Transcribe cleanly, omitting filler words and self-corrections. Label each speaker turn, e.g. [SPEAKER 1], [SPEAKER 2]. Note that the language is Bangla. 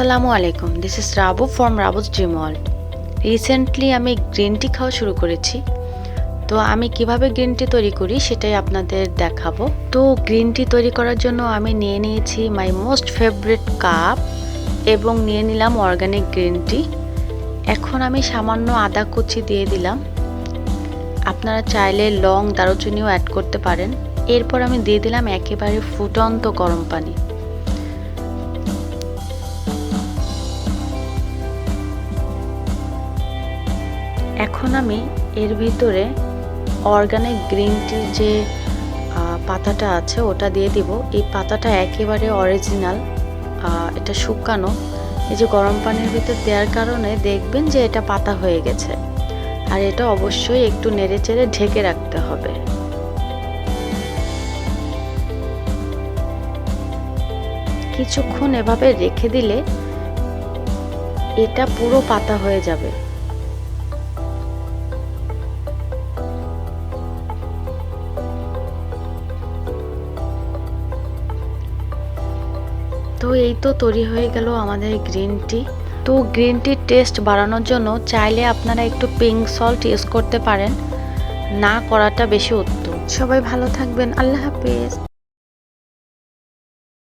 [SPEAKER 1] আসসালামু আলাইকুম, this is Rabu from Rabu's dream world. Recently আমি গ্রিন টি খাওয়া শুরু করেছি। তো আমি কিভাবে গ্রিন টি তৈরি করি সেটাই আপনাদের দেখাবো। তো গ্রিন টি তৈরি করার জন্য আমি নিয়ে নিয়েছি মাই মোস্ট ফেভারিট কাপ এবং নিয়ে নিলাম অর্গানিক গ্রিন টি। এখন আমি সামান্য আদা কুচি দিয়ে দিলাম। আপনারা চাইলে লং দারুচিনিও অ্যাড করতে পারেন। এরপর আমি দিয়ে দিলাম একেবারে ফুটন্ত গরম পানি। এখন আমি এর ভিতরে অর্গানিক গ্রিন টির যে পাতাটা আছে ওটা দিয়ে দিব। এই পাতাটা একেবারে অরিজিনাল, এটা শুকানো। এই যে গরম পানির ভিতর দেওয়ার কারণে দেখবেন যে এটা পাতা হয়ে গেছে। আর এটা অবশ্যই একটু নেড়ে চেড়ে ঢেকে রাখতে হবে। কিছুক্ষণ এভাবে রেখে দিলে এটা পুরো পাতা হয়ে যাবে। তো এই তো তৈরি হয়ে গেল আমাদের গ্রিন টি। তো গ্রিন টির টেস্ট বাড়ানোর জন্য চাইলে আপনারা একটু পিঙ্ক সল্ট ইউজ করতে পারেন, না করাটা বেশি উত্তম। সবাই ভালো থাকবেন, আল্লাহ হাফেজ।